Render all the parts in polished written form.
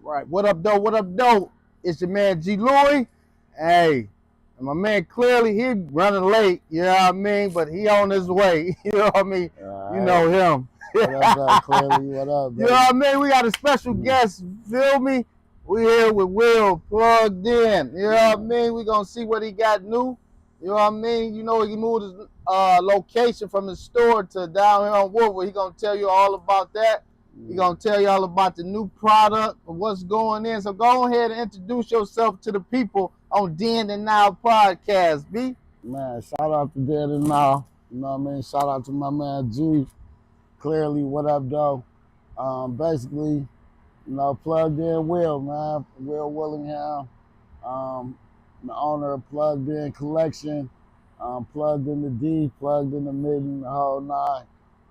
Right. What up, though? What up, though? It's your man G. Louie. Hey, and my man clearly he running late. You know what I mean? But he on his way. You know what I mean? You know him. What up, though, clearly? What up, You know what I mean? We got a special guest. Feel me? We here with Will plugged in. You know what I mean? We gonna see what he got new. You know what I mean? You know he moved his location from his store to down here on Woodward. He gonna tell you all about that. He gonna tell you all about the new product and what's going in. So go ahead and introduce yourself to the people on Den and Now podcast, B. Man, shout out to Den and Now. You know what I mean? Shout out to my man G. Clearly, what up, though? Basically, you know, plugged in Will, man. Will Willingham, the owner of Plugged In Collection, Plugged in the D, Plugged in the Mitten, the whole nine,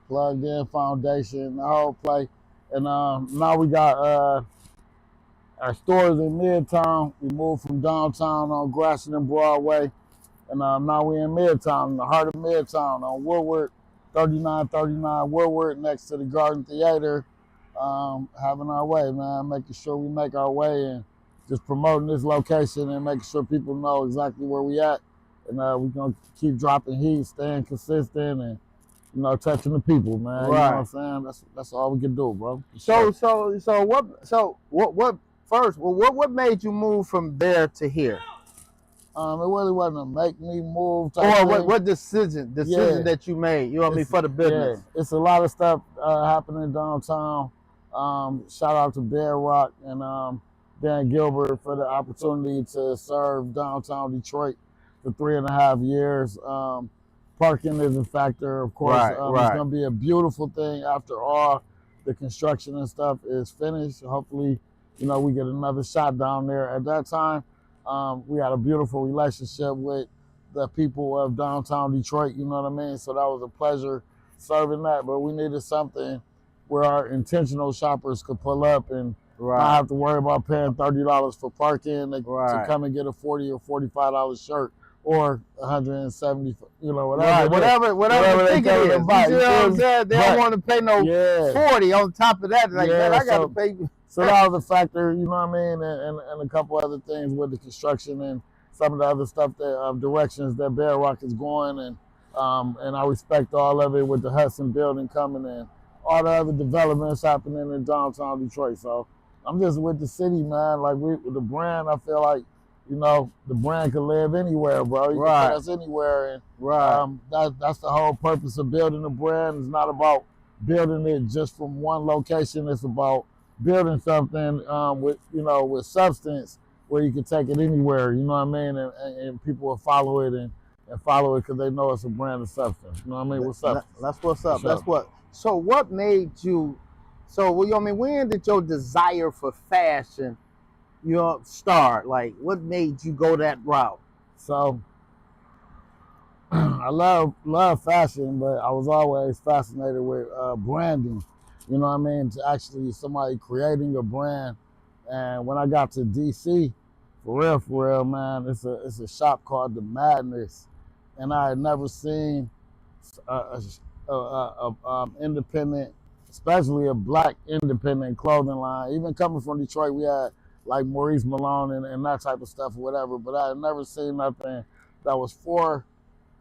Plugged In Foundation, the whole play. And now we got our stores in Midtown. We moved from downtown on Gratiot and Broadway, and now we're in Midtown, in the heart of Midtown, on Woodward, 3939 Woodward, next to the Garden Theater. Having our way, man, making sure we make our way and just promoting this location and making sure people know exactly where we at. And we're going to keep dropping heat, staying consistent, and, you know, touching the people, man. Right. You know what I'm saying? That's all we can do, bro. What made you move from there to here? It really wasn't a make me move. Or what decision that you made, you know what I mean, for the business? Yeah, it's a lot of stuff happening downtown. Shout out to Bear Rock and Dan Gilbert for the opportunity to serve downtown Detroit for 3.5 years. Parking is a factor, of course. Right. It's going to be a beautiful thing after all the construction and stuff is finished. Hopefully, you know, we get another shot down there. At that time, we had a beautiful relationship with the people of downtown Detroit, you know what I mean? So that was a pleasure serving that, but we needed something where our intentional shoppers could pull up and not have to worry about paying $30 for parking to come and get a $40 or $45 shirt or $170, you know, whatever they think it is. You know what I'm saying? They don't want to pay no $40 on top of that. Like, man, I got to pay. So that was a factor, you know what I mean, and a couple other things with the construction and some of the other stuff, that directions that Bear Rock is going, and I respect all of it with the Hudson building coming in, all the other developments happening in downtown Detroit. So I'm just with the city, man. Like with the brand, I feel like, you know, the brand can live anywhere, bro. You can put us anywhere, and that's the whole purpose of building a brand. It's not about building it just from one location. It's about building something with substance where you can take it anywhere, you know what I mean, and people will follow it and follow it because they know it's a brand of substance. You know what I mean? What's up? That's what's up. That's what. So what made you? When did your desire for fashion, start? Like, what made you go that route? So I love fashion, but I was always fascinated with branding. You know what I mean? To actually somebody creating a brand. And when I got to DC, for real, man, it's a shop called The Madness. And I had never seen a independent, especially a black independent clothing line. Even coming from Detroit, we had like Maurice Malone and that type of stuff or whatever. But I had never seen nothing that was for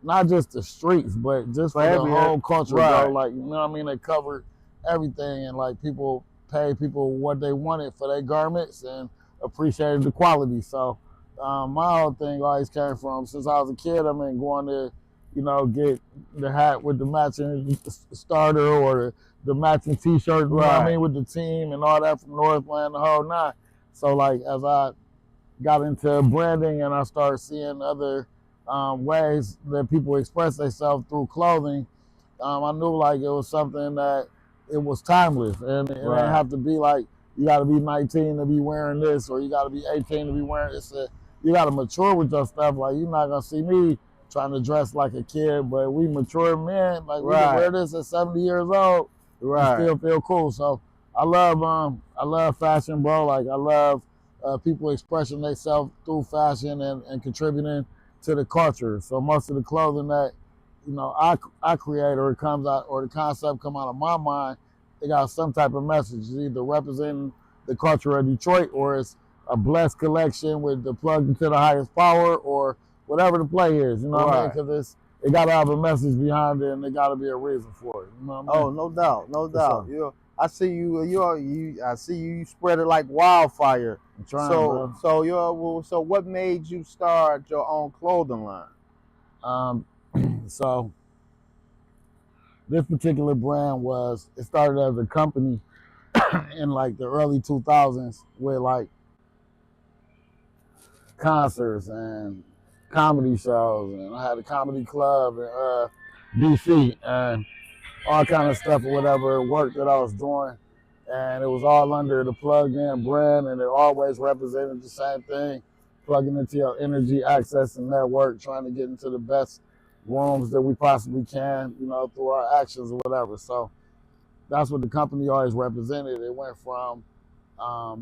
not just the streets, but just for the whole culture, bro. Like, you know what I mean? They covered everything, and like people paid people what they wanted for their garments and appreciated the quality. So my whole thing always came from, since I was a kid, I mean, going to, you know, get the hat with the matching starter or the matching t-shirt, you know what I mean, with the team and all that from Northland, the whole nine. So like, as I got into branding and I started seeing other ways that people express themselves through clothing, I knew like it was something that it was timeless, and it didn't have to be like you got to be 19 to be wearing this, or you got to be 18 to be wearing this. You got to mature with your stuff. Like, you're not gonna see me trying to dress like a kid, but we mature men. Like, we can wear this at 70 years old, and still feel cool. So I love fashion, bro. Like, I love people expressing themselves through fashion and contributing to the culture. So most of the clothing that, you know, I create, or it comes out, or the concept come out of my mind, it got some type of message. It's either representing the culture of Detroit, or it's a blessed collection with the plug into the highest power, or whatever the play is. You know what I mean? Right. Because it got to have a message behind it, and there got to be a reason for it. You know what I mean? Oh, no doubt, no For doubt. sure. I see you. I see you spread it like wildfire. I'm trying, So, bro. so what made you start your own clothing line? So this particular brand it started as a company in like the early 2000s with like concerts and comedy shows, and I had a comedy club in DC and all kind of stuff or whatever work that I was doing, and it was all under the Plugged In brand, and it always represented the same thing: plugging into your energy, access, and network, trying to get into the best rooms that we possibly can, you know, through our actions or whatever. So that's what the company always represented. It went from a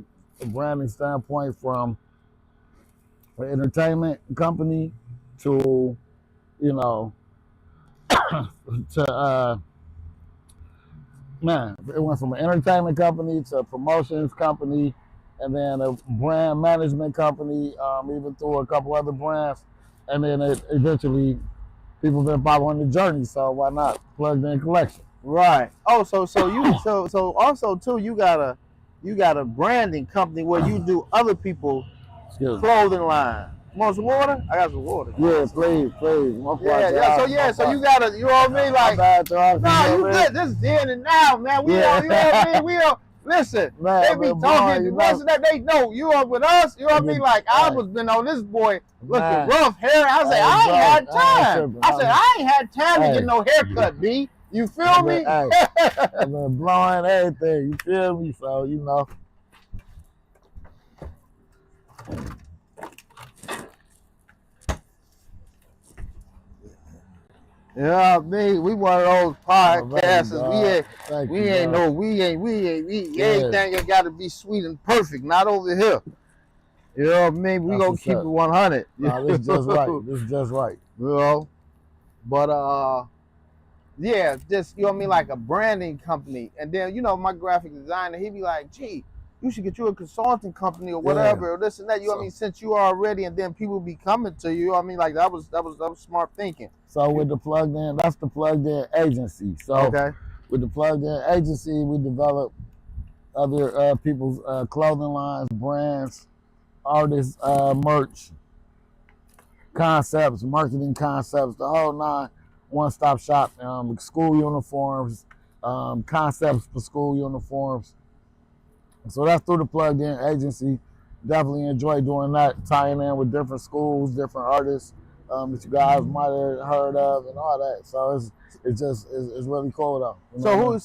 branding standpoint from an entertainment company to, you know, to it went from an entertainment company to a promotions company, and then a brand management company, even through a couple other brands, and then it eventually people been following the journey, so why not Plugged In Collection? Right. Oh, so also too, you got a branding company where you do other people's clothing line. You want some water? I got some water. Yeah, please. So you gotta, you know what I mean? Like, no, you good. This is then and now, man. You know what I mean? Listen, man, they be talking, the rest that they know. You are with us, you know what I mean? Like, I was been on this boy looking rough hair. I said, I ain't had time. I ain't had time to get no haircut, B. You feel me? I've been blowing everything, you feel me? So, you know. Yeah, me. We one of those podcasters. Everything got to be sweet and perfect. Not over here. You know what I mean? We gonna keep it 100. No, this is just right. This is just right. You know, but yeah, just, you know what I mean, like a branding company. And then, you know, my graphic designer, he be like, gee, you should get you a consulting company or whatever, or this and that. You know what I mean? Since you are already, and then people be coming to you. You know what I mean? Like that was smart thinking. So with the Plugged In, that's the Plugged In agency. So with the Plugged In agency, we develop other people's clothing lines, brands, artists, merch, concepts, marketing concepts, the whole nine. One-stop shop, school uniforms, concepts for school uniforms. So that's through the Plugged In agency. Definitely enjoy doing that, tying in with different schools, different artists that you guys might have heard of, and all that. So it's really cool though. You know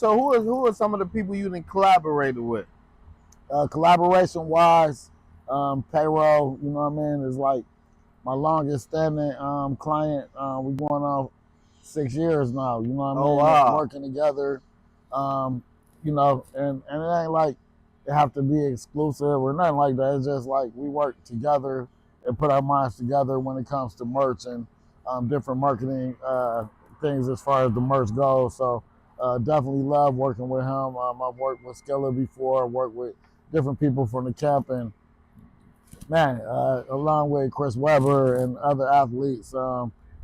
who are some of the people you done collaborated with? Collaboration wise, payroll. You know what I mean? Is like my longest standing client. We going on 6 years now. You know what I mean? Oh, wow. Working together. You know, and it ain't like it have to be exclusive or nothing like that. It's just like we work together and put our minds together when it comes to merch and different marketing things as far as the merch goes. So definitely love working with him. I've worked with Skilla before, worked with different people from the camp, and man, along with Chris Webber and other athletes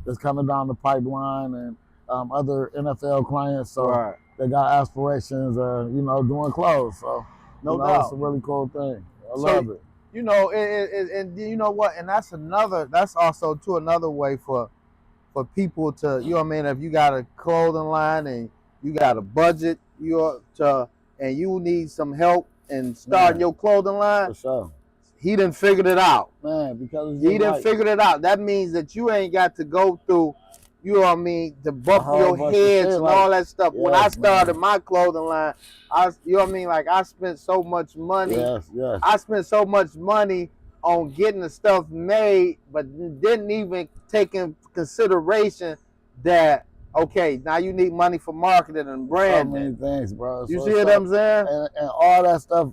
that's coming down the pipeline, and other NFL clients. So they got aspirations of, you know, doing clothes. So no doubt, it's a really cool thing. I love it. You know, and you know what? And that's also too another way for people to, you know what I mean, if you got a clothing line and you got a budget, and you need some help in starting your clothing line. For sure. He done figured it out. Man, because he done figured it out. That means that you ain't got to go through, you know what I mean, to bump your heads and all that stuff. Yes, when I started my clothing line, you know what I mean, like I spent so much money. Yes. I spent so much money on getting the stuff made, but didn't even take in consideration that, okay, now you need money for marketing and branding. So many things, bro. You see what I'm saying? And all that stuff,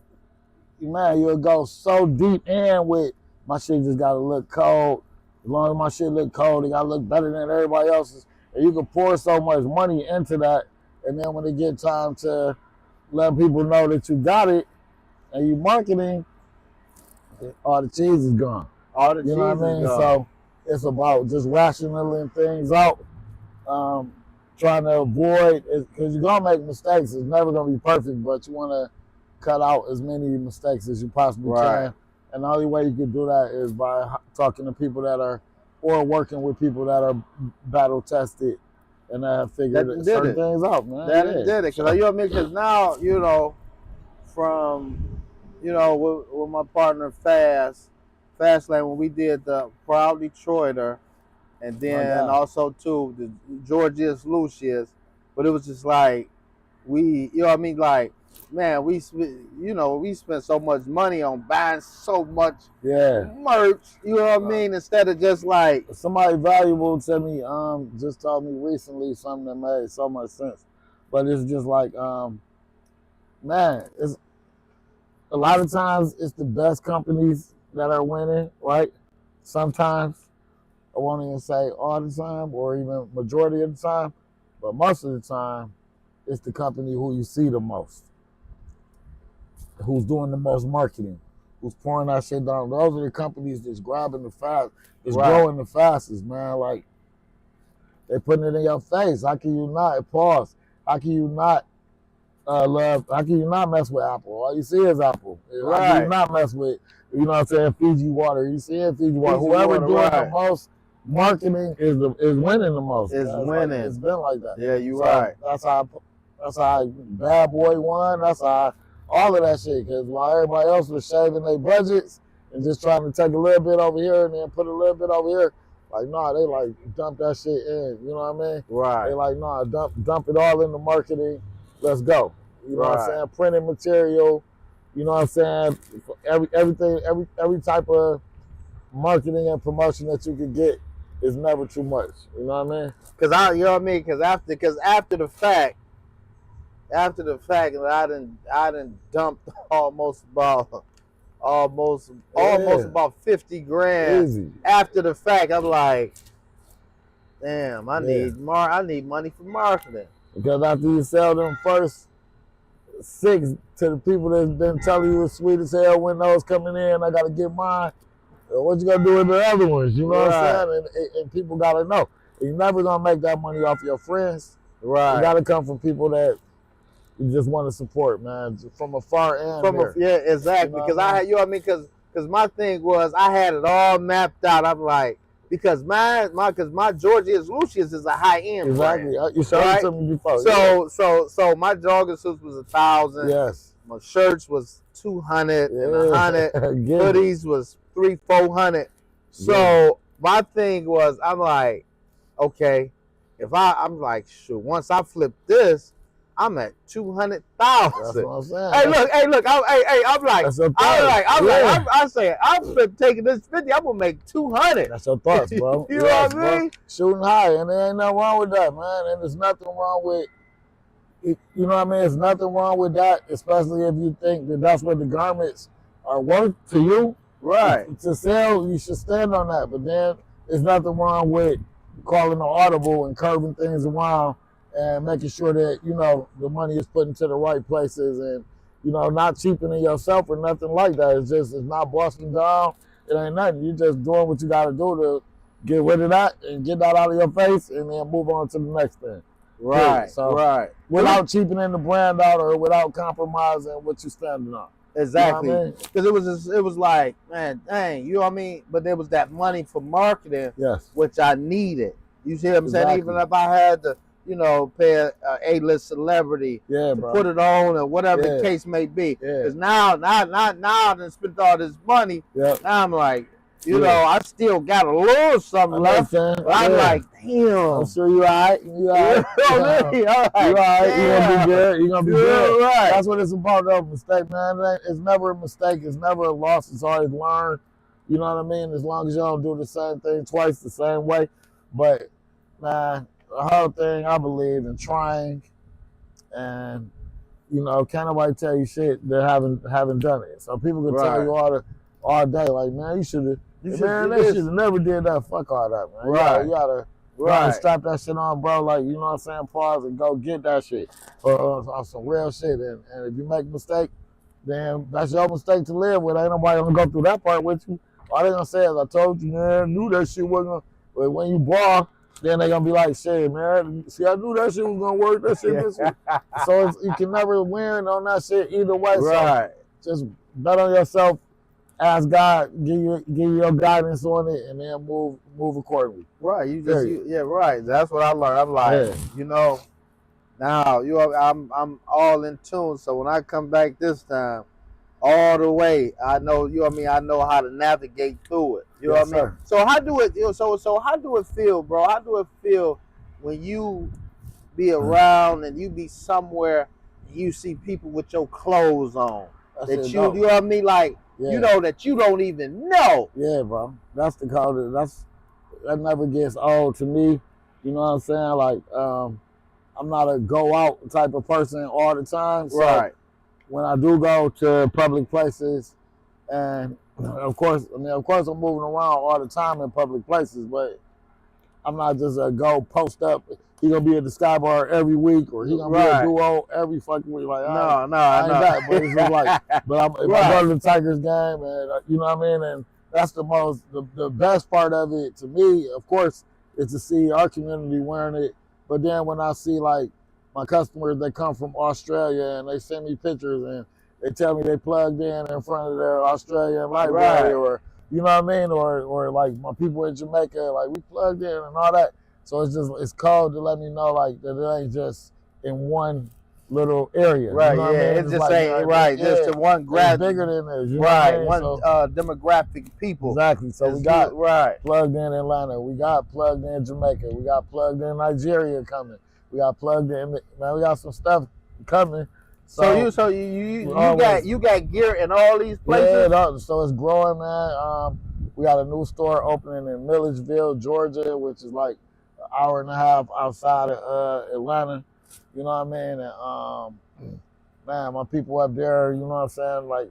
man, you'll go so deep in with, my shit just gotta look cold. As long as my shit look cold, it gotta look better than everybody else's. And you can pour so much money into that, and then when it get time to let people know that you got it, and you marketing, all the cheese is gone. All the You cheese know what I is mean? gone. So it's about just rationaling things out, trying to avoid, because you're going to make mistakes. It's never going to be perfect, but you want to cut out as many mistakes as you possibly Right. can. And the only way you can do that is by talking to people that are, or working with people that are battle tested and that have figured That did certain it. things out, man. That Yeah. did it. Because you know what I mean? Because now, you know, from, you know, with my partner Fastlane, when we did the Proud Detroiter, and then God. also too the Georgia's Lucius, but it was just like we, you know what I mean? Like, man, we spent so much money on buying so much Yeah. merch, you know what I mean? Instead of just like, Somebody valuable to me just told me recently something that made so much sense. But it's just like, man, it's a lot of times it's the best companies that are winning, right? Sometimes, I won't even say all the time or even majority of the time, but most of the time, it's the company who you see the most, who's doing the most marketing, who's pouring that shit down. Those are the companies that's grabbing the fast, that's Right. growing the fastest, man. Like, they putting it in your face. How can you not pause? How can you not love? How can you not mess with Apple? All you see is Apple. How can Right. you not mess with, you know what I'm saying, Fiji water? You see it, Fiji water. Fiji Whoever water, doing right. the most marketing is winning the most. It's man. winning. Like, it's been like that. Yeah, you So right. That's how Bad Boy won. That's how all of that shit. Because while everybody else was shaving their budgets and just trying to take a little bit over here and then put a little bit over here, like, nah, they like dump that shit in. You know what I mean? Right. They like, nah, dump it all into marketing. Let's go. You know what I'm Right. saying? Printing material. You know what I'm saying? Every type of marketing and promotion that you can get is never too much. You know what I mean? You know what I mean? Because after the fact, I done dumped almost about 50 grand. Easy. After the fact, I'm like, damn, I Yeah. need money for marketing. Because after you sell them first 6 to the people that's been telling you it's sweet as hell when those coming in, I gotta get mine. What you gonna do with the other ones? You know what I'm saying? And people gotta know. You're never gonna make that money off your friends. Right. You gotta come from people that you just want to support, man, from afar and near. Yeah, exactly. You know Because what I mean? I had, you know what I mean? Because my thing was I had it all mapped out. I'm like, because my Georgia's Lucius is a high end Exactly. brand. You showed Right? it to me before. So my jogging suits was 1,000. Yes. My shirts was 200 and 100. Get it. Hoodies was 300-400. So my thing was, I'm like, okay, I'm like, shoot, once I flip this, I'm at 200,000. That's what I'm saying. Hey, look, I'm like, That's your thoughts. I'm taking this 50, I'm gonna make 200. That's your thoughts, bro. You know what I mean? Shooting high, and there ain't nothing wrong with that, man. And there's nothing wrong with, you know what I mean? There's nothing wrong with that, especially if you think that that's what the garments are worth to you. Right. To sell, you should stand on that. But then there's nothing wrong with calling an audible and curving things around and making sure that, you know, the money is put into the right places and, you know, not cheapening yourself or nothing like that. It's not busting down. It ain't nothing. You're just doing what you got to do to get rid of that and get that out of your face and then move on to the next thing. Right. So, right. Without cheapening the brand out or without compromising what you're standing on. Exactly. You know what I mean? Because it was like, man, dang, you know what I mean? But there was that money for marketing, Yes. which I needed. You see what I'm saying? Exactly. Even if I had to, you know, pay a A-list celebrity Yeah, to bro. put it on or whatever Yeah. the case may be. Yeah. Because now I done spent all this money. Yep. Now I'm like, you Yeah. know, I still got a little something left. But I'm like, damn. I'm sure you all right. You all right. You know what I mean? I'm like, You all right. You're going to be good. You're going to be good. Right. That's what it's about, though. Mistake, man. It's never a mistake. It's never a loss. It's always learned. You know what I mean? As long as you don't do the same thing twice the same way. But, man, the whole thing, I believe in trying. And, you know, can't nobody tell you shit that haven't done it. So people can tell Right. you all day, like, man, you should have. Man, do they this. should have never did that. Fuck all that, man. Right. You gotta Right. strap that shit on, bro. Like, you know what I'm saying? Pause and go get that shit. On some real shit. And if you make a mistake, then that's your mistake to live with. Ain't nobody gonna go through that part with you. All they gonna say is, I told you, man, I knew that shit wasn't gonna, but when you ball, then they gonna be like, shit, man, see, I knew that shit was gonna work, that shit, this shit. So you can never win on that shit either way. Right. So just bet on yourself, ask God, give you your guidance on it, and then move accordingly. Right. Yeah, right. That's what I learned. I'm like, you know, now I'm all in tune. So when I come back this time, all the way, I know, you know what I mean, I know how to navigate through it. You know what I mean? Sir. So how do it so how do it feel, bro? How do it feel when you be around and you be somewhere and you see people with your clothes on? That you know what I mean? Like, you know, that you don't even know. Yeah, bro. That's the call. That never gets old to me. You know what I'm saying? Like, I'm not a go out type of person all the time. So Right. when I do go to public places, and of course I'm moving around all the time in public places, but I'm not just a go post up. He gonna be at the Sky Bar every week, or he gonna be a duo every fucking week. Like, I ain't that, but it's just like, but if I go to the Tigers game, and you know what I mean, and that's the best part of it to me, of course, is to see our community wearing it. But then when I see like my customers that come from Australia and they send me pictures and they tell me they plugged in front of their Australian library, or you know what I mean, or like my people in Jamaica, like we plugged in and all that. So it's cold to let me know like that it ain't just in one little area. Right, you know what I mean? It just ain't right. Just the one it's bigger than this. You know right, what I mean? One demographic people. Exactly. So we got plugged in Atlanta. We got plugged in Jamaica. We got plugged in Nigeria coming. We got plugged in. Man, we got some stuff coming. So you got gear in all these places. Yeah, so it's growing, man. We got a new store opening in Milledgeville, Georgia, which is like an hour and a half outside of Atlanta. You know what I mean? And man, my people up there, you know what I'm saying, like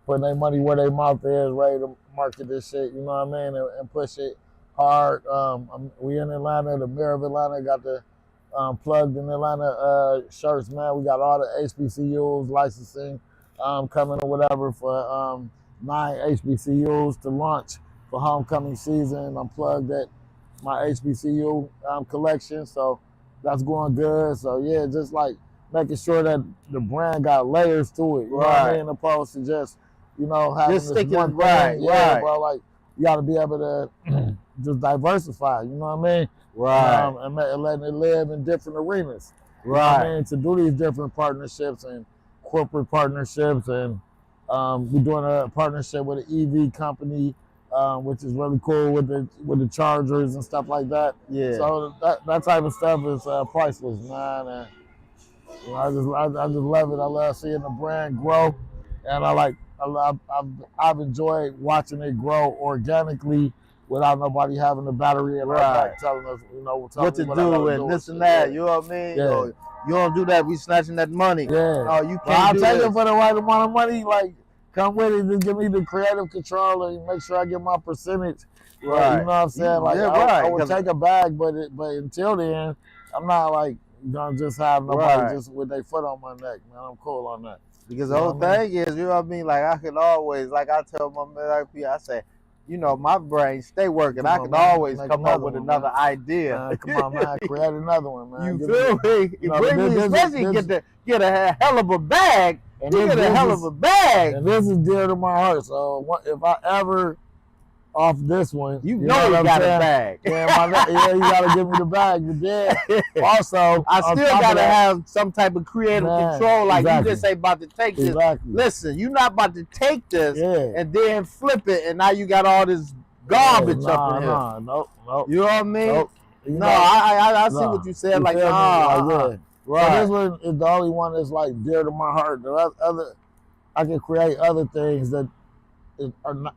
putting their money where their mouth is, ready to market this shit. You know what I mean? And push it hard. We in Atlanta. The mayor of Atlanta got the plugged in Atlanta shirts, man. We got all the HBCUs licensing coming or whatever for 9 HBCUs to launch for homecoming season. I'm plugged at my HBCU collection, so that's going good. So yeah, just like making sure that the brand got layers to it. You know what I mean? Opposed to just, you know, having just this one thing. Yeah, bro. Like you got to be able to just diversify. You know what I mean? Right. And letting it live in different arenas. Right. I mean, to do these different partnerships and corporate partnerships, and we're doing a partnership with an EV company, which is really cool with the chargers and stuff like that. Yeah. So that type of stuff is priceless, man. And you know, I just love it. I love seeing the brand grow, and I've enjoyed watching it grow organically without nobody having the battery in our back telling us, you know, what to do and this and that. You know what I mean? Yeah. You don't do that, we snatching that money. Yeah. Oh, you can't I'll do take this. it for the right amount of money. Like, come with it. Just give me the creative control and make sure I get my percentage. Right. You know what I'm saying? Like, I would take a bag, but until then, I'm not like gonna just have nobody just with their foot on my neck, man. I'm cool on that. Because the whole thing is, you know what I mean? Like, I can always, like I tell my man, I say, you know, my brain stay working. I can always come up with another idea. Come on, man. Create another one, man. You feel me? Especially get a hell of a bag. And you get a hell of a bag. And this is dear to my heart. So if I ever off this one, you know you got a bag. Yeah, you gotta give me the bag. But then also, I still gotta have some type of creative control. Like you just ain't about to take this. Listen, you're not about to take this and then flip it, and now you got all this garbage up in here. Nope. You know what I mean? No, I see what you said. Like, right. So this one is the only one that's like dear to my heart. The other, I can create other things that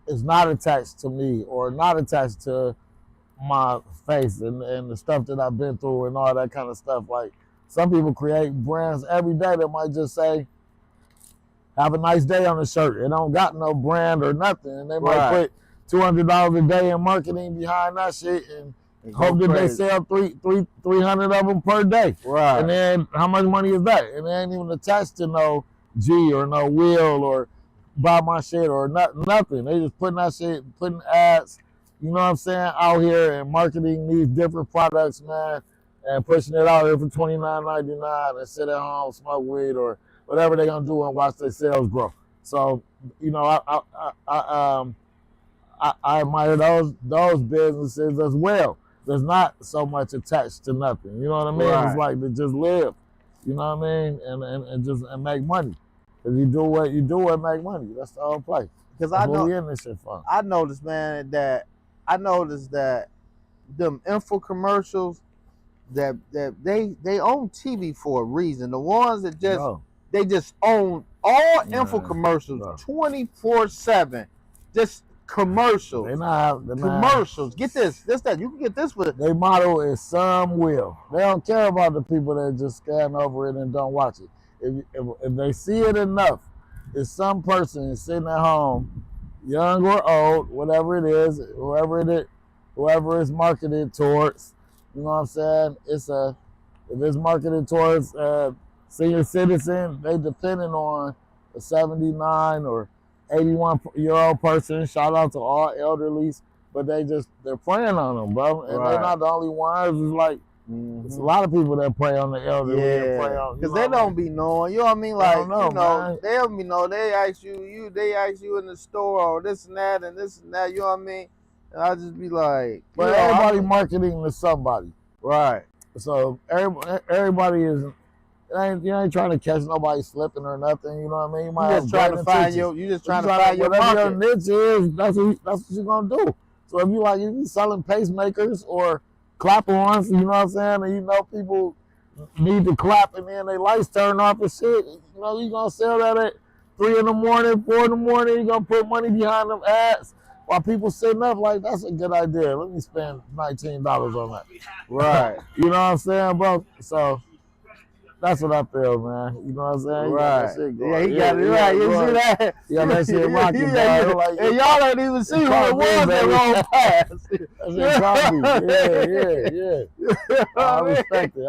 is not attached to me or not attached to my face and the stuff that I've been through and all that kind of stuff. Like some people create brands every day that might just say, have a nice day on the shirt. It don't got no brand or nothing. And they might put $200 a day in marketing behind that shit and hope that they sell 300 of them per day. Right. And then how much money is that? And it ain't even attached to no G or no Will or buy my shit or nothing. They just putting ads, you know what I'm saying, out here and marketing these different products, man, and pushing it out here for $29.99 and sit at home, smoke weed or whatever they're gonna do and watch their sales grow. So, you know, I admire those businesses as well. There's not so much attached to nothing. You know what I mean? Right. It's like to just live. You know what I mean? And just make money. If you do what you do and make money, that's the whole play. Because That's what we in this shit for. I noticed, man, that them info commercials that they own TV for a reason. The ones that just No. they just own all Man, info commercials bro. 24/7. Just commercials. They not Commercials. Get this, that. You can get this with They motto is some will. They don't care about the people that just scan over it and don't watch it. If they see it enough, it's some person sitting at home, young or old, whatever it is, whoever it's marketed towards. You know what I'm saying? If it's marketed towards senior citizen, they depending on a 79 or 81-year-old person. Shout out to all elderlies, but they're preying on them, bro. And Right. they're not the only ones. It's like it's a lot of people that prey on the elderly and prey on, because they don't be knowing. You know what I mean? They Like, don't know, you know, man. they don't be know. They ask you in the store or this and that and this and that. You know what I mean? And I just be like, But you know, everybody marketing to somebody. right? So everybody is. You ain't trying to catch nobody slipping or nothing. You know what I mean? You might You have just trying to great find intentions. your. You just trying to find your whatever your market. niche is. That's what you're gonna do. So if you selling pacemakers or clap-ons, you know what I'm saying, and you know people need to clap and then their lights turn off and shit. You know you gonna sell that at 3 in the morning, 4 in the morning. You gonna put money behind them ads while people sitting up like that's a good idea. Let me spend $19 on that. Right. You know what I'm saying, bro? So. That's what I feel, man. You know what I'm saying? He got Right. that shit going. Yeah, he got it right. You see that? He got that shit rocking, Yeah, dog. Like, and y'all don't even see who it was that rolled past. That shit yeah. I respect it.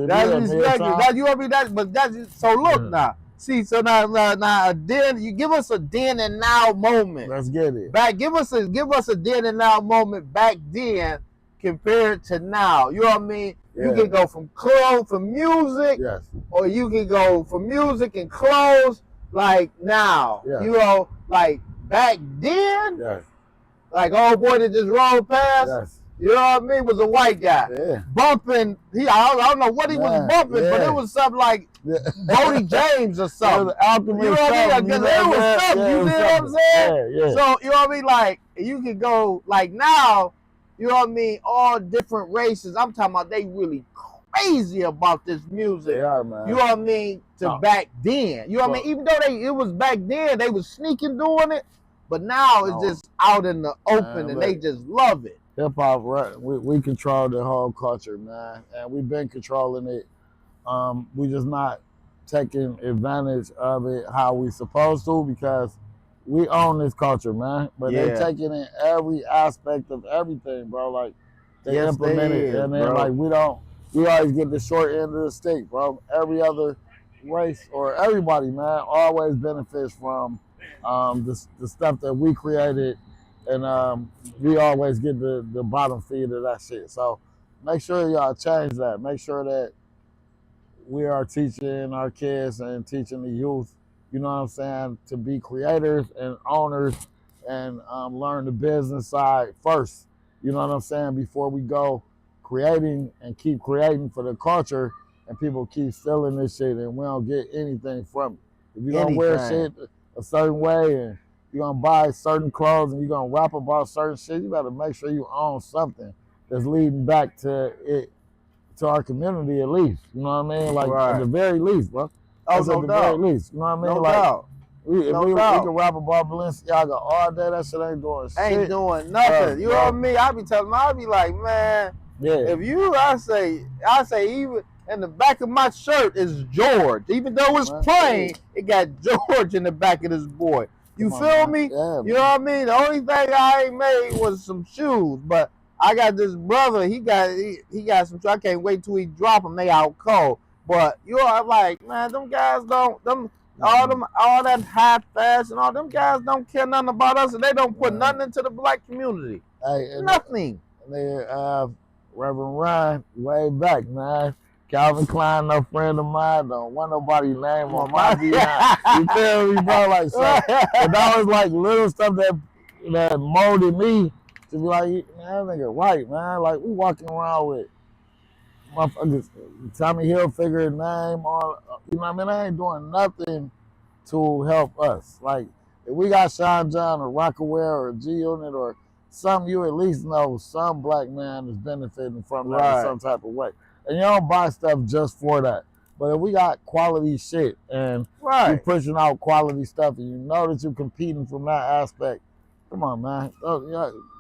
That's Yeah, respect. man, That you want me that, but that's so. Look now. See, so now, then you give us a then and now moment. Let's get it. Give us a then and now moment back then compared to now. You know what I mean? You Yeah. can go from clothes, from music, Yes. or you can go from music and clothes like now. Yeah. You know, like back then, Yes. like old boy that just rolled past. Yes. You know what I mean? Was a white guy Yeah. bumping. I don't know what he was Man, bumping, but yeah. it was something like Yeah. Bodie James or It something. was Alchemist. You know what I mean? something, Because you it know was that? something. Yeah, You it was see what I'm something. saying? Yeah. So you know what I mean? Like you could go like now. You know what I mean? All different races. I'm talking about they really crazy about this music. They are, man. You know what I mean? To No. back then. You know what I mean? Even though it was back then, they was sneaking doing it. But now it's No. just out in the open Man, and they look. just love it. Hip hop, right? We control the whole culture, man, and we've been controlling it. We just not taking advantage of it how we supposed to because we own this culture, man. But Yeah. they're taking in every aspect of everything, bro. Like they Yes, implement they it, is, and then bro. like we always get the short end of the stick, bro. Every other race or everybody, man, always benefits from the stuff that we created. And we always get the bottom feed of that shit. So make sure y'all change that. Make sure that we are teaching our kids and teaching the youth, you know what I'm saying, to be creators and owners and learn the business side first. You know what I'm saying? Before we go creating and keep creating for the culture and people keep stealing this shit and we don't get anything from it. If you don't wear shit a certain way and you're going to buy certain clothes and you're going to rap about certain shit, you got to make sure you own something that's leading back to it, to our community at least. You know what I mean? Like, Right. at the very least, bro. Oh, That's no at the doubt. very least. You know what I mean? No Like, doubt. if No we doubt. can rap about Balenciaga all day, that shit ain't doing shit. Ain't doing nothing. You know what I mean? I be telling them, I be like, man, Yeah. if you, I say even in the back of my shirt is George. Even though it's Right. plain, it got George in the back of this boy. You Come on, feel man. me? Yeah, You know what I mean? The only thing I ain't made was some shoes, but I got this brother. He got some. I can't wait till he drop them. They out cold. But you know, I'm like, man, them guys don't them. all that high fashion, all them guys don't care nothing about us, and they don't put nothing into the black community. Hey, and Nothing. Reverend Ryan, way back, man. Calvin Klein, no friend of mine. Don't want nobody name on my behind. You feel me, bro? Like, so, and that was like little stuff that molded me to be like, man, that nigga right, man. Like, we walking around with motherfuckers, Tommy Hilfiger name on, you know what I mean? I ain't doing nothing to help us. Like, if we got Sean John or Rockaware or G Unit or something, you at least know some black man is benefiting from that in some type of way. And you don't buy stuff just for that. But if we got quality shit and you're pushing out quality stuff and you know that you're competing from that aspect, come on, man.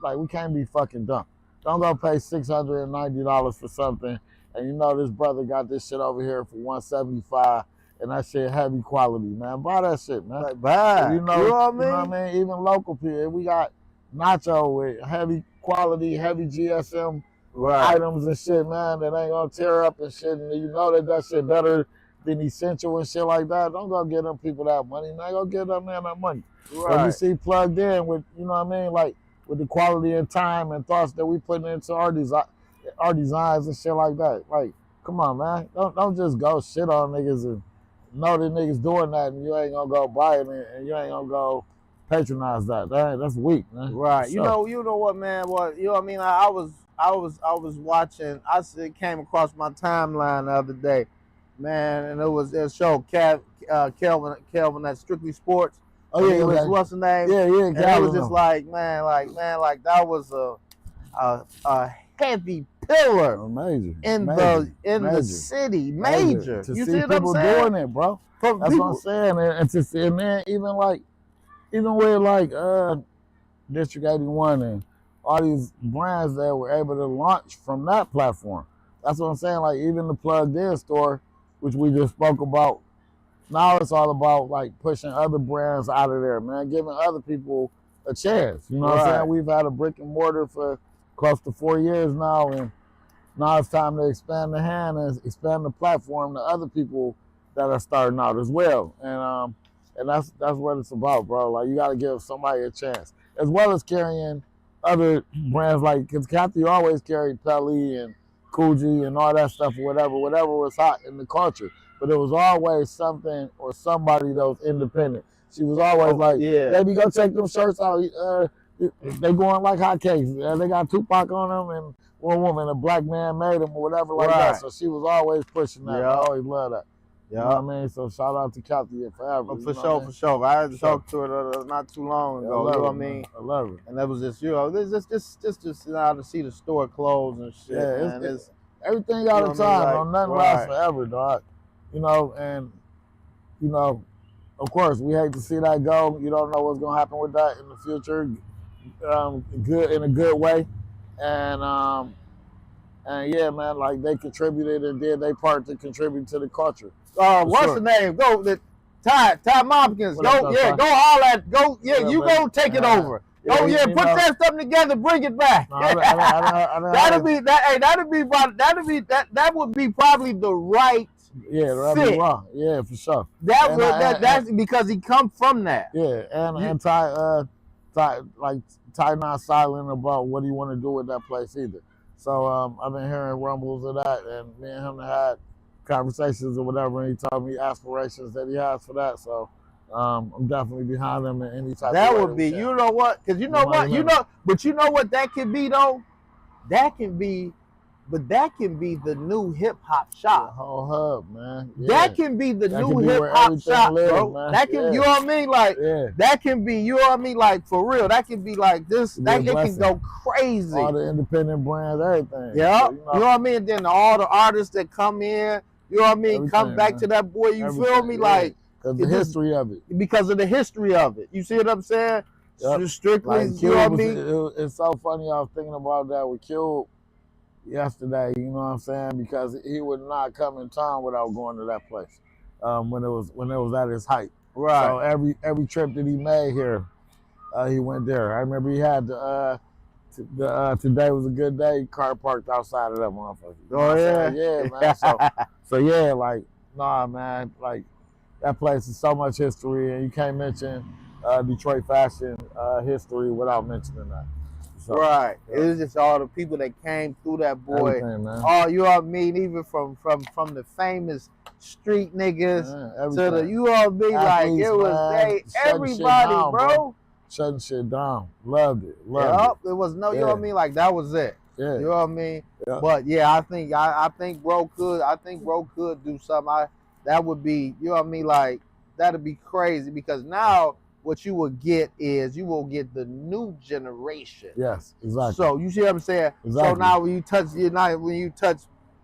Like, we can't be fucking dumb. Don't go pay $690 for something and you know this brother got this shit over here for $175 and that shit heavy quality, man. Buy that shit, man. Like, buy. You know what I mean? Even local people. We got Nacho with heavy quality, heavy GSM items and shit, man, that ain't gonna tear up and shit. And you know that shit better than Essential and shit like that. Don't go get them people that money, man. Go get that man that money. Right. You see plugged in with, you know what I mean? Like, with the quality and time and thoughts that we put into our designs and shit like that. Like, come on, man. Don't just go shit on niggas and know that niggas doing that and you ain't gonna go buy it and you ain't gonna go patronize that. That's weak, man. Right. So, you know what, man? What you know what I mean? I was watching. It came across my timeline the other day, man, and it was a show Kelvin at Strictly Sports. Oh yeah, what's the name? Yeah. And it was just like that was a heavy pillar in the city, major. To you see see what I'm people saying? doing it, bro. That's what I'm saying. And then even with like District 81 and all these brands that were able to launch from that platform. That's what I'm saying. Like even the Plugged In store, which we just spoke about, now it's all about like pushing other brands out of there, man, giving other people a chance. You know what I'm saying? We've had a brick and mortar for close to 4 years now, and now it's time to expand the hand and expand the platform to other people that are starting out as well. And that's what it's about, bro. Like, you got to give somebody a chance, as well as carrying other brands, like, because Kathy always carried Pelly and Coogee and all that stuff, or whatever was hot in the culture. But it was always something or somebody that was independent. She was always baby, go check them shirts out. They going like hotcakes. They got Tupac on them, and one woman, a black man made them, or whatever like that. So she was always pushing that. I always love that. Yeah, you know what I mean? So shout out to Kathy forever. For sure. I had talked to her not too long ago. You know what I mean? I love it. And that was just, just now to see the store close and shit. Yeah, it's everything got a time. Nothing lasts forever, dog. You know, and you know, of course, we hate to see that go. You don't know what's gonna happen with that in the future. Good in a good way, and yeah, man, like they contributed and did their part to contribute to the culture. What's the name? Go Ty Mopkins. Go all that. Go you go take it over. Put that stuff together, bring it back. That would be probably the right fit. Yeah, for sure. That's because he come from that. Yeah, and Ty not silent about what he want to do with that place either. So I've been hearing rumbles of that, and me and him had conversations or whatever, and he told me aspirations that he has for that. So I'm definitely behind him in any type of way. That would be, you know what? Because you know what? But you know what that can be though? That can be the new hip hop shop. The whole hub, man. Yeah. That can be the new hip hop shop, bro. Man. That can, you know what I mean? Like, that can be, you know what I mean? Like, for real, that can be like this. It can go crazy. All the independent brands, everything. Yeah, so, you know what I mean? And then all the artists that come in, you know what I mean? Come back to that boy. You feel me? Like, because the history of it. Because of the history of it. You see what I'm saying? Yep. Strictly, like, you know what I mean? It's so funny. I was thinking about that with Cube yesterday, you know what I'm saying? Because he would not come in town without going to that place when it was at its height. Right. So every trip that he made here, he went there. I remember he had today was a good day. Car parked outside of that motherfucker. Oh yeah, yeah, man. So yeah, like nah, man, like that place is so much history, and you can't mention Detroit fashion history without mentioning that. So, Right. It yeah, was just all the people that came through that boy. everything, man. Oh, you know what I mean? Even from the famous street niggas Yeah, to the, everything. you know what I mean? Like Athletes, it was man, they shutting shit everybody, down, bro. Shutting shit down. Loved it. Loved Yup. It was no, you know what I Yeah. mean? Like that was it. it. Yeah. You know what I mean? Yeah. But yeah, I think bro could do something. That would be, you know what I mean? Like that'd be crazy because now what you will get is you will get the new generation. Yes, exactly. So you see what I'm saying? Exactly. So now when you touch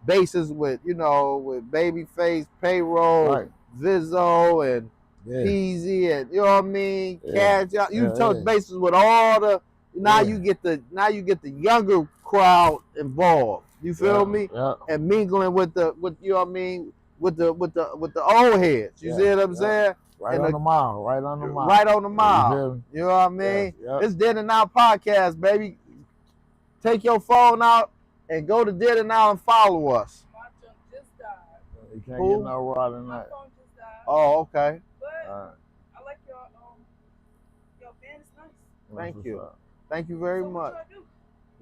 bases with, you know, with Babyface, Payroll, Right. Vizzo, and Yeah. Peasy, and you know what I mean, Yeah. Cash. You Yeah, touch yeah. bases with all the. Now Yeah. you get the younger crowd involved. You feel me? Yeah. And mingling with you know what I mean, with the old heads. You Yeah, see what I'm yeah. saying? Right And on the mile. Right on the mile. Right on the You mile. feel me? You know what I mean? Yeah. It's Dead and Now podcast, baby. Take your phone out and go to Dead and Now and follow us. My junk just died. You can't Who? get no raw than My that. phone just died. Oh, okay. But All right. I like your band is nice. Thank That's you. what's up. Thank you very So much. what y'all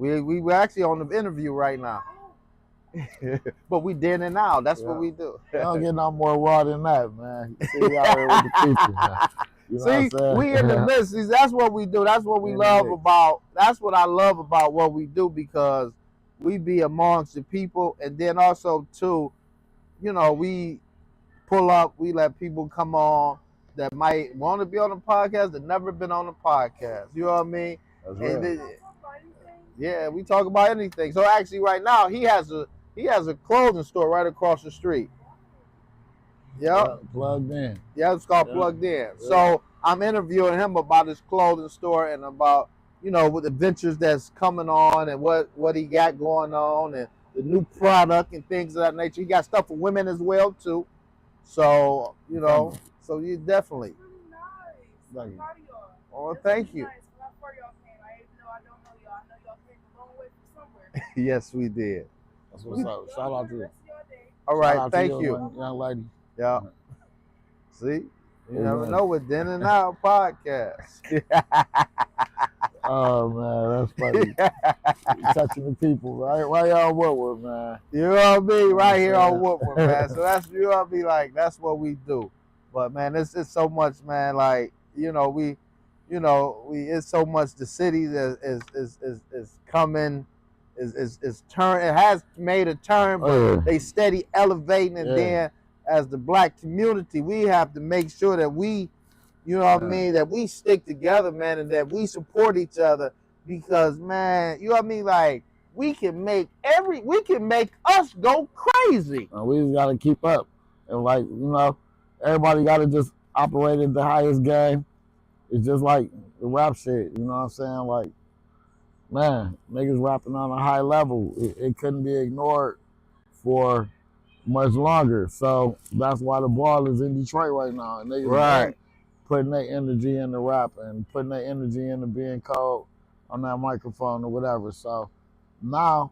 do? We were actually on the interview right now. Oh, But we Dead and Now. That's Yeah. what we do. You don't get no more raw than that, man. You see, we out here with the people, man. You know what I'm See, saying? we in the midst. See, that's what we do. That's what we In the love mix. about. That's what I love about what we do because we be amongst the people, and then also too, you know, we pull up. We let people come on that might want to be on the podcast that never been on the podcast. You know what I mean? That's And real. then- y'all talk about anything? yeah, we talk about anything. So actually, right now he has a clothing store right across the street. Yep. Plugged in. Yeah, it's called Yeah. Plugged In. So I'm interviewing him about his clothing store and about, you know, what the ventures that's coming on and what he got going on and the new product and things of that nature. He got stuff for women as well too. So, you know, so you definitely. It's really nice. Thank I'm you. proud of y'all. Oh, That's thank really you. Nice. When I first y'all came, even though I don't know y'all, I know y'all came a long way from somewhere. Yes, we did. That's what's up. Shout out to you. Rest of your day. All Shout right, out to thank you, you. young lady. Yeah. See? You never Amen. know with Den and Out podcast. Oh man, that's funny. Touching the people, right? Why y'all Woodward, man? You know what I mean? Right here on Yeah. Woodward, man. So that's, you know what I mean? Like, that's what we do. But man, it's so much, man. Like, it's so much. The city is coming, is turn. It has made a turn, but Oh, yeah. they steady elevating. And Yeah. then as the black community, we have to make sure that we, you know what I Yeah. mean, that we stick together, man, and that we support each other because, man, you know what I mean? Like, we can make us go crazy. We just gotta keep up, and like everybody gotta just operate at the highest game. It's just like the rap shit, you know what I'm saying? Like, man, niggas rapping on a high level. It couldn't be ignored for much longer. So that's why the ball is in Detroit right now, and niggas Right. putting their energy into rap and putting their energy into being cold on that microphone or whatever. So now,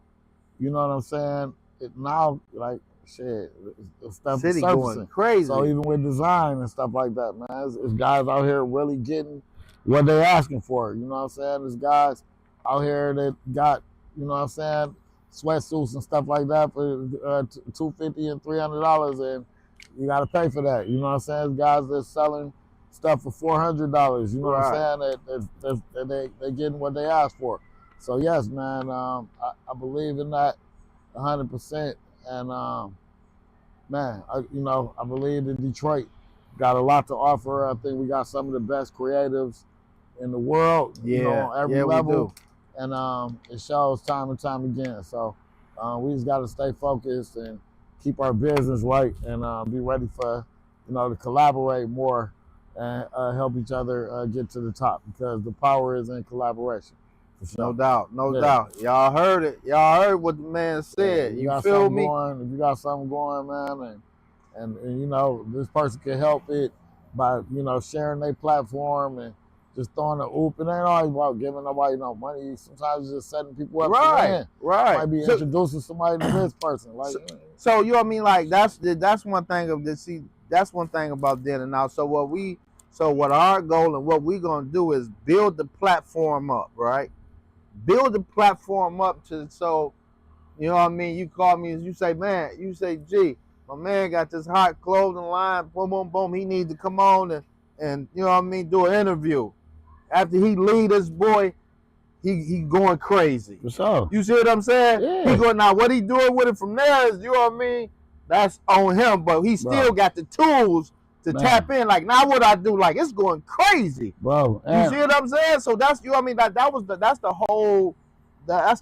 you know what I'm saying? Now, like, shit, the stuff is City surfacing. going crazy. So even with design and stuff like that, man, it's guys out here really getting what they're asking for. You know what I'm saying? There's guys out here that got, you know what I'm saying, sweatsuits and stuff like that for $250 and $300, and you got to pay for that. You know what I'm saying? There's guys that's selling stuff for $400. You know what I'm saying? That they getting what they asked for. So yes, man, I believe in that 100%. And man, I believe that Detroit got a lot to offer. I think we got some of the best creatives in the world. You know, on every level. We do. And it shows time and time again. So we just got to stay focused and keep our business right and be ready for, to collaborate more and help each other get to the top, because the power is in collaboration. For sure. No doubt, no Yeah. doubt. Y'all heard it. Y'all heard what the man said. If You got feel something me? Going, if you got something going, man, and this person can help it by sharing their platform and just throwing a oop. It ain't always about giving nobody no money. Sometimes it's just setting people up to Right, win. right. Might be introducing somebody to this person. Like, So you know what I mean? Like that's one thing of this. See, that's one thing about then and now. So what our goal and what we gonna do is build the platform up, right? Build the platform up to so you know what I mean. You call me and you say, man, you say, gee, my man got this hot clothing line, boom, boom, boom. He needs to come on and you know what I mean, do an interview. After he lead this boy, he going crazy. For sure. You see what I'm saying? Yeah. He going now. What he doing with it from there is, you know what I mean? That's on him, but he still got the tools to tap in. Like now, what I do, like it's going crazy, bro. You see what I'm saying? So that's you know what I mean. That's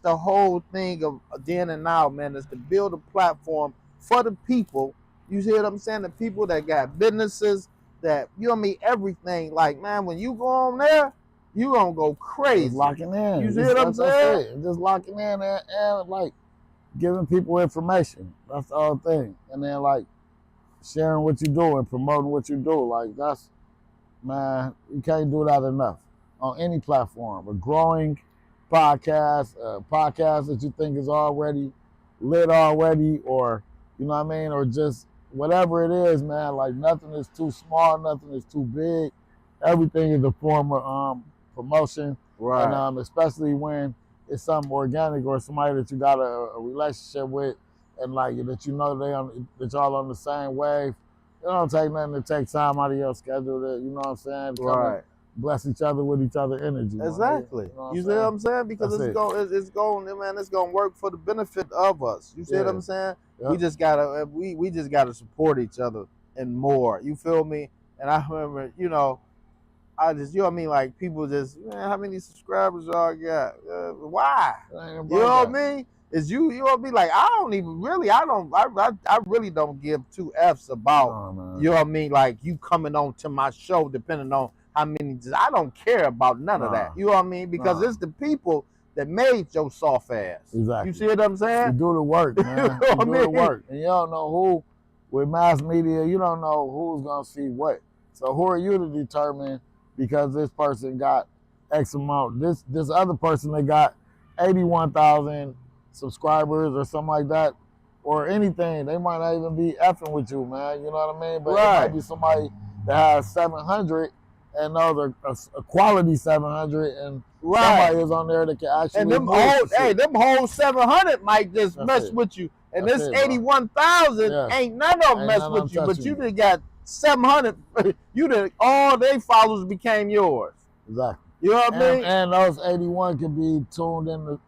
the whole thing of then and now, man. Is to build a platform for the people. You see what I'm saying? The people that got businesses, that you know what I mean, everything. Like man, when you go on there, you gonna go crazy. Just locking in. You see what I'm saying? Just locking in and like giving people information. That's the whole thing. And then like sharing what you do and promoting what you do. Like that's, man, you can't do that enough on any platform. A growing podcast, a podcast that you think is already lit already, or you know what I mean, or just whatever it is, man. Like nothing is too small, nothing is too big. Everything is a form of promotion, Right. And especially when it's something organic or somebody that you got a relationship with, and like that you know that y'all on the same wave. It don't take nothing to take time out of your schedule to, you know what I'm saying? To come and bless each other with each other energy. Exactly. You know You see what I'm saying? Because That's it's going to work for the benefit of us. You see what I'm saying? Yep. We just gotta support each other and more. You feel me? And I remember, you know what I mean? Like people just, man, how many subscribers y'all got? Why? You know what I mean? Is you know what I mean? Like I really don't give two F's about, you know what I mean? Like you coming on to my show, depending on how many. I don't care about none of that. You know what I mean? Because it's the people that made your soft ass. Exactly. You see what I'm saying? You do the work, man. You do the work, and you don't know who. With mass media, you don't know who's gonna see what. So who are you to determine? Because this person got X amount. This other person that got 81,000 subscribers or something like that, or anything. They might not even be effing with you, man. You know what I mean? But it might be somebody that has 700 and those are a quality 700, and somebody is on there that can actually. And them whole 700 might just mess with you. And this 81,000 ain't none of them mess with you, but you done got 700, all their followers became yours. Exactly. You know what I mean? And those 81 could be tuned into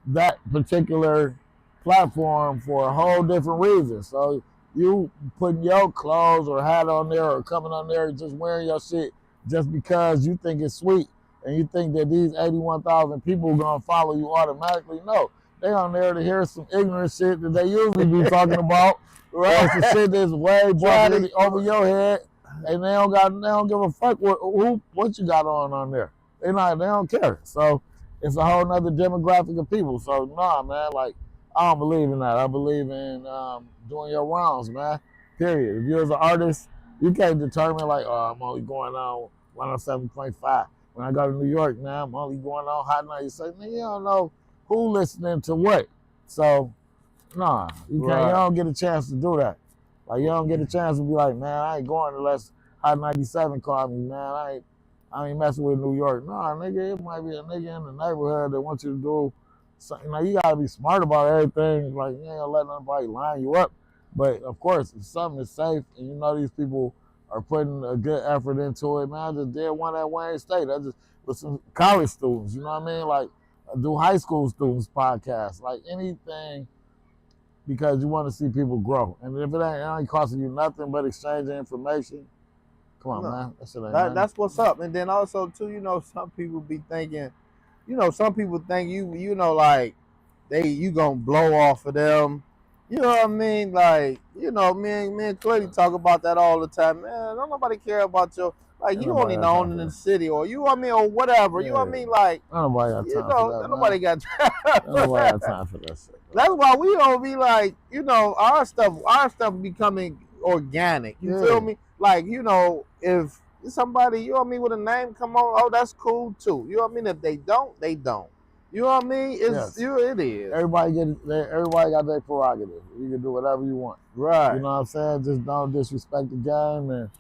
that particular platform for a whole different reason. So you putting your clothes or hat on there or coming on there just wearing your shit just because you think it's sweet and you think that these 81,000 people are going to follow you automatically. No, they on there to hear some ignorant shit that they usually be talking about. Right, some shit that's way over your head, and they don't give a fuck what you got on there. They don't care. So it's a whole nother demographic of people. So nah, man, like I don't believe in that. I believe in doing your rounds, man. Period. If you're an artist, you can't determine like, oh, I'm only going on 107.5. When I go to New York now, I'm only going on Hot 97. You don't know who listening to what. So nah, you don't get a chance to do that. Like you don't get a chance to be like, man, I ain't going unless Hot 97 call me, man. I ain't messing with New York. Nah, nigga, it might be a nigga in the neighborhood that wants you to do something. Now you gotta be smart about everything. Like you ain't gonna let nobody line you up. But of course, if something is safe and you know these people are putting a good effort into it, man, I just did one at Wayne State. I just with some college students, you know what I mean? Like I do high school students podcasts, like anything. Because you want to see people grow. And if it ain't costing you nothing but exchanging information, come on, man. That shit ain't that's what's up. And then also, too, you know, some people be thinking, some people think you know, like, you gonna blow off of them. You know what I mean? Like, me and Clay talk about that all the time. Man, don't nobody care about your, like, you only known in the city, or you know what I mean, or whatever. You know what I mean? Like, nobody got time for that. Nobody got time. Nobody got time for that shit. That's why we don't be like, our stuff becoming organic. You feel me? Like, if somebody, with a name come on, oh, that's cool too. You know what I mean? If they don't, they don't. You know what I mean? It's Yes. it is. Everybody got their prerogative. You can do whatever you want. Right. You know what I'm saying? Just don't disrespect the game and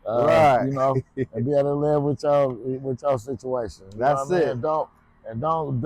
Right. you know, and be able to live with your situation. You That's know what I mean? it. And don't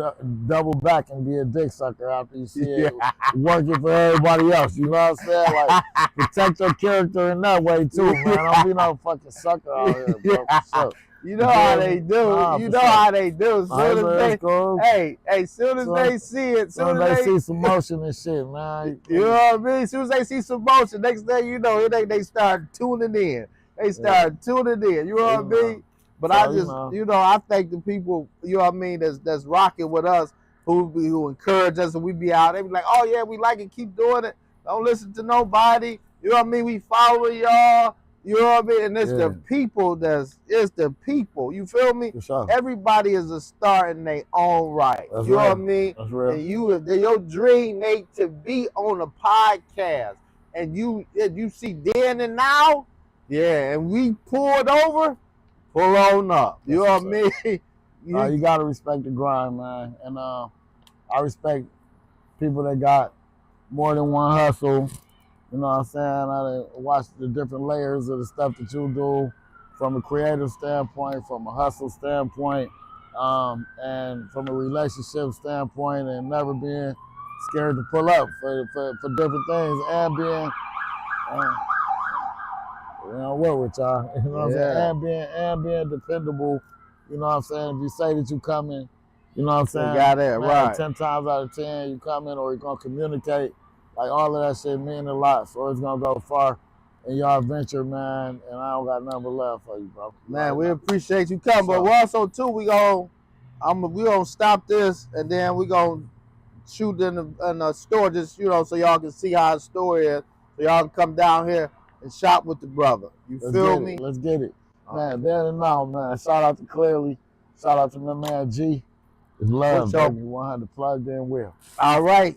double back and be a dick sucker after you see it Yeah. working for everybody else. You know what I'm saying? Like protect your character in that way too, man. Don't be no fucking sucker out here, bro. For sure. You know how they do. Nah, You for know sure. how they do. As Alright, soon man, as that's cool. hey, soon as So- they see it, So soon as they see some motion and shit, man. you know what I mean? As soon as they see some motion, next thing you know, they start tuning in. They start tuning in. You know what I mean? But So, I just, I thank the people, you know what I mean, that's rocking with us, who encourage us, and we be out. They be like, oh yeah, we like it, keep doing it. Don't listen to nobody. You know what I mean? We follow y'all. You know what I mean? And it's the people it's the people. You feel me? For sure. Everybody is a star in their own right. That's you know right. what I mean? That's real. And your dream made to be on a podcast, and you see then and now, yeah, and we pulled over, pull on up. You know what I mean? You gotta respect the grind, man. And I respect people that got more than one hustle. You know what I'm saying? I watch the different layers of the stuff that you do from a creative standpoint, from a hustle standpoint, and from a relationship standpoint, and never being scared to pull up for different things, and being work with y'all. You know what I'm saying? And being dependable. You know what I'm saying? If you say that you coming, you know what I'm saying? You got it, right. 10 times out of 10, you come in or you're going to communicate. Like, all of that shit mean a lot. So it's going to go far in your adventure, man. And I don't got nothing but love for you, bro. Man, we appreciate you coming. But we also, too, we gonna stop this, and then we gonna shoot in the store, just, so y'all can see how the store is. So y'all can come down here and shop with the brother. You feel me? Let's get it. Man, there and now, man. Shout out to Clearly. Shout out to my man G. It's love, baby. 100 plugged in well. All right.